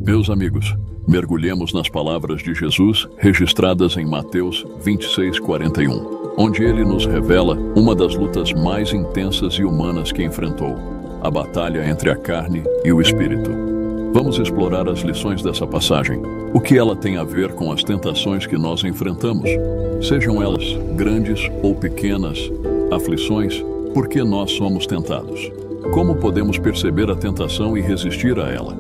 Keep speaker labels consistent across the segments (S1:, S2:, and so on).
S1: Meus amigos, mergulhemos nas palavras de Jesus registradas em Mateus 26:41, onde ele nos revela uma das lutas mais intensas e humanas que enfrentou, a batalha entre a carne e o espírito. Vamos explorar as lições dessa passagem, o que ela tem a ver com as tentações que nós enfrentamos, sejam elas grandes ou pequenas, aflições, por que nós somos tentados. Como podemos perceber a tentação e resistir a ela?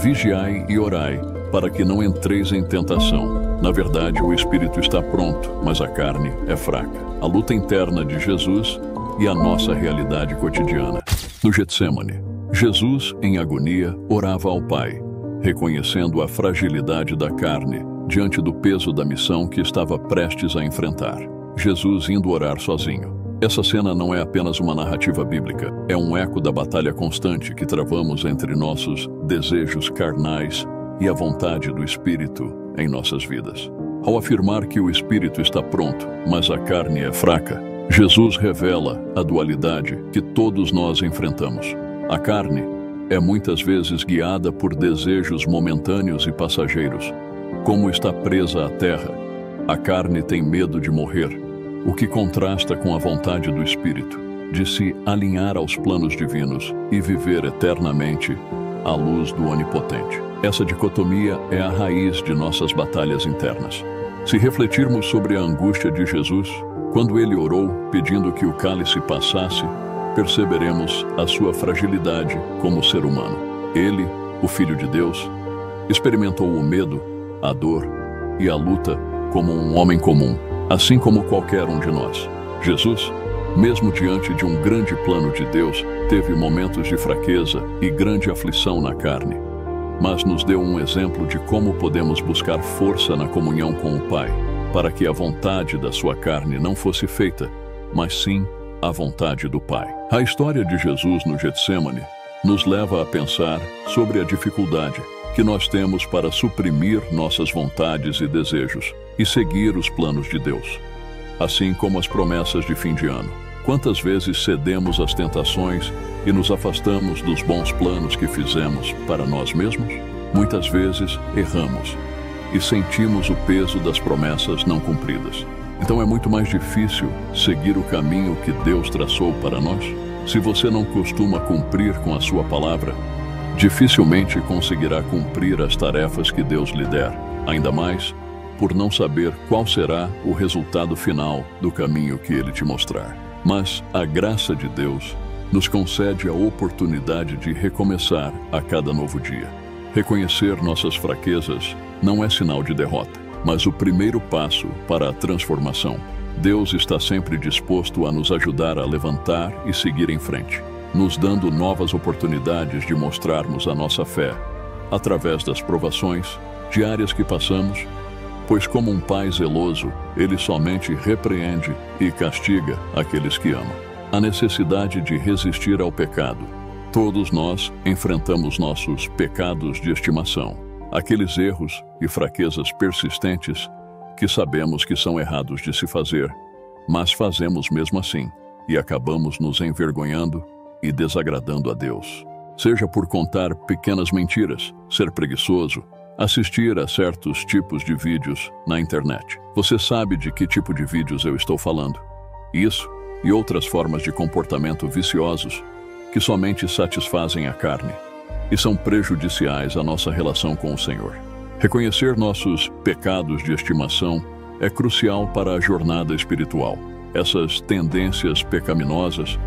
S1: Vigiai e orai, para que não entreis em tentação. Na verdade, o espírito está pronto, mas a carne é fraca. A luta interna de Jesus e a nossa realidade cotidiana. No Getsemane, Jesus, em agonia, orava ao Pai, reconhecendo a fragilidade da carne diante do peso da missão que estava prestes a enfrentar. Jesus indo orar sozinho. Essa cena não é apenas uma narrativa bíblica, é um eco da batalha constante que travamos entre nossos desejos carnais e a vontade do Espírito em nossas vidas. Ao afirmar que o Espírito está pronto, mas a carne é fraca, Jesus revela a dualidade que todos nós enfrentamos. A carne é muitas vezes guiada por desejos momentâneos e passageiros. Como está presa à terra, a carne tem medo de morrer, o que contrasta com a vontade do Espírito, de se alinhar aos planos divinos e viver eternamente à luz do Onipotente. Essa dicotomia é a raiz de nossas batalhas internas. Se refletirmos sobre a angústia de Jesus, quando ele orou pedindo que o cálice passasse, perceberemos a sua fragilidade como ser humano. Ele, o Filho de Deus, experimentou o medo, a dor e a luta como um homem comum, assim como qualquer um de nós. Jesus, mesmo diante de um grande plano de Deus, teve momentos de fraqueza e grande aflição na carne, mas nos deu um exemplo de como podemos buscar força na comunhão com o Pai, para que a vontade da sua carne não fosse feita, mas sim a vontade do Pai. A história de Jesus no Getsemane nos leva a pensar sobre a dificuldade que nós temos para suprimir nossas vontades e desejos e seguir os planos de Deus, assim como as promessas de fim de ano. Quantas vezes cedemos às tentações e nos afastamos dos bons planos que fizemos para nós mesmos? Muitas vezes erramos e sentimos o peso das promessas não cumpridas. Então é muito mais difícil seguir o caminho que Deus traçou para nós. Se você não costuma cumprir com a sua palavra, dificilmente conseguirá cumprir as tarefas que Deus lhe der, ainda mais por não saber qual será o resultado final do caminho que Ele te mostrar. Mas a graça de Deus nos concede a oportunidade de recomeçar a cada novo dia. Reconhecer nossas fraquezas não é sinal de derrota, mas o primeiro passo para a transformação. Deus está sempre disposto a nos ajudar a levantar e seguir em frente, nos dando novas oportunidades de mostrarmos a nossa fé, através das provações diárias que passamos, pois como um pai zeloso, ele somente repreende e castiga aqueles que ama. A necessidade de resistir ao pecado. Todos nós enfrentamos nossos pecados de estimação, aqueles erros e fraquezas persistentes que sabemos que são errados de se fazer, mas fazemos mesmo assim e acabamos nos envergonhando e desagradando a Deus. Seja por contar pequenas mentiras, ser preguiçoso, assistir a certos tipos de vídeos na internet. Você sabe de que tipo de vídeos eu estou falando. Isso e outras formas de comportamento viciosos que somente satisfazem a carne e são prejudiciais à nossa relação com o Senhor. Reconhecer nossos pecados de estimação é crucial para a jornada espiritual. Essas tendências pecaminosas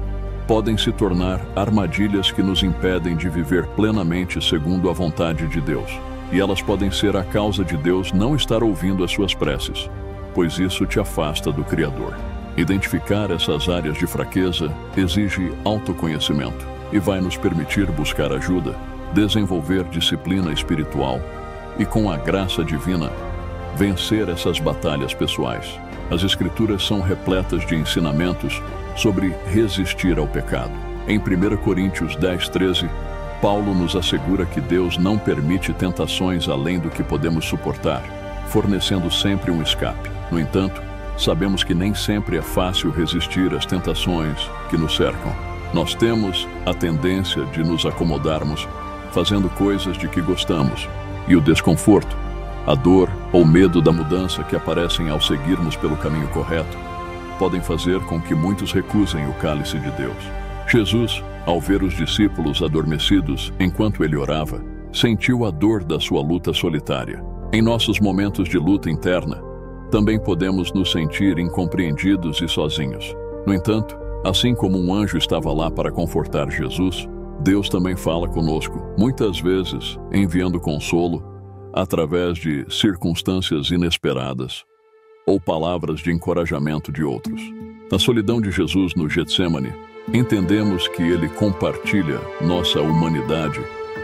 S1: podem se tornar armadilhas que nos impedem de viver plenamente segundo a vontade de Deus. E elas podem ser a causa de Deus não estar ouvindo as suas preces, pois isso te afasta do Criador. Identificar essas áreas de fraqueza exige autoconhecimento e vai nos permitir buscar ajuda, desenvolver disciplina espiritual e, com a graça divina, vencer essas batalhas pessoais. As Escrituras são repletas de ensinamentos sobre resistir ao pecado. Em 1 Coríntios 10:13, Paulo nos assegura que Deus não permite tentações além do que podemos suportar, fornecendo sempre um escape. No entanto, sabemos que nem sempre é fácil resistir às tentações que nos cercam. Nós temos a tendência de nos acomodarmos, fazendo coisas de que gostamos, e o desconforto, a dor ou medo da mudança que aparecem ao seguirmos pelo caminho correto, podem fazer com que muitos recusem o cálice de Deus. Jesus, ao ver os discípulos adormecidos enquanto ele orava, sentiu a dor da sua luta solitária. Em nossos momentos de luta interna, também podemos nos sentir incompreendidos e sozinhos. No entanto, assim como um anjo estava lá para confortar Jesus, Deus também fala conosco, muitas vezes enviando consolo através de circunstâncias inesperadas ou palavras de encorajamento de outros. Na solidão de Jesus no Getsêmani, entendemos que ele compartilha nossa humanidade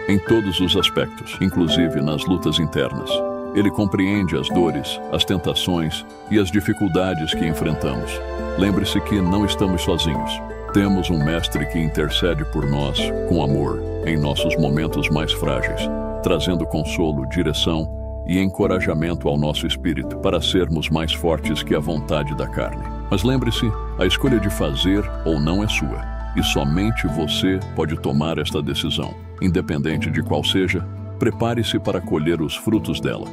S1: em todos os aspectos, inclusive nas lutas internas. Ele compreende as dores, as tentações e as dificuldades que enfrentamos. Lembre-se que não estamos sozinhos. Temos um mestre que intercede por nós com amor em nossos momentos mais frágeis, trazendo consolo, direção e encorajamento ao nosso espírito para sermos mais fortes que a vontade da carne. Mas lembre-se, a escolha de fazer ou não é sua, e somente você pode tomar esta decisão. Independente de qual seja, prepare-se para colher os frutos dela,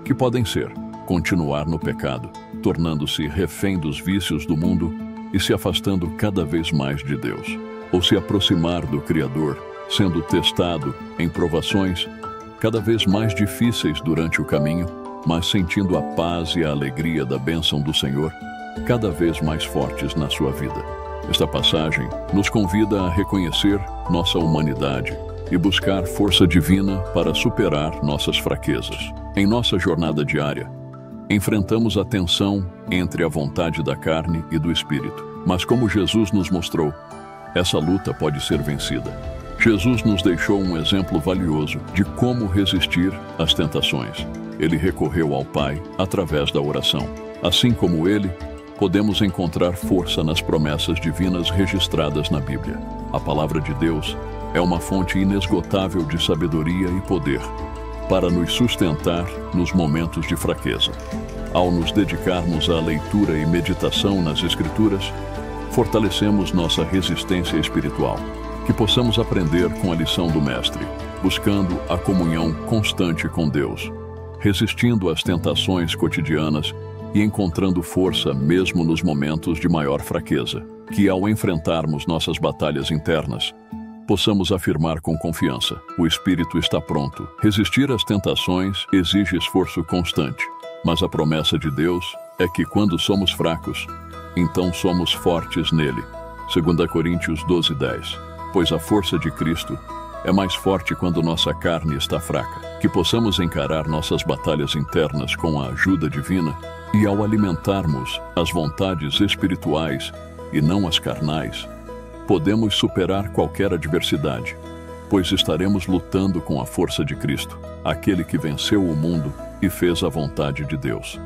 S1: que podem ser continuar no pecado, tornando-se refém dos vícios do mundo e se afastando cada vez mais de Deus, ou se aproximar do Criador, sendo testado em provações cada vez mais difíceis durante o caminho, mas sentindo a paz e a alegria da bênção do Senhor cada vez mais fortes na sua vida. Esta passagem nos convida a reconhecer nossa humanidade e buscar força divina para superar nossas fraquezas. Em nossa jornada diária, enfrentamos a tensão entre a vontade da carne e do espírito. Mas como Jesus nos mostrou, essa luta pode ser vencida. Jesus nos deixou um exemplo valioso de como resistir às tentações. Ele recorreu ao Pai através da oração. Assim como ele, podemos encontrar força nas promessas divinas registradas na Bíblia. A palavra de Deus é uma fonte inesgotável de sabedoria e poder para nos sustentar nos momentos de fraqueza. Ao nos dedicarmos à leitura e meditação nas Escrituras, fortalecemos nossa resistência espiritual, que possamos aprender com a lição do Mestre, buscando a comunhão constante com Deus, resistindo às tentações cotidianas e encontrando força mesmo nos momentos de maior fraqueza, que ao enfrentarmos nossas batalhas internas, possamos afirmar com confiança: o Espírito está pronto. Resistir às tentações exige esforço constante, mas a promessa de Deus é que quando somos fracos, então somos fortes nele. 2 Coríntios 12:10. Pois a força de Cristo é mais forte quando nossa carne está fraca. Que possamos encarar nossas batalhas internas com a ajuda divina e ao alimentarmos as vontades espirituais e não as carnais, podemos superar qualquer adversidade, pois estaremos lutando com a força de Cristo, aquele que venceu o mundo e fez a vontade de Deus.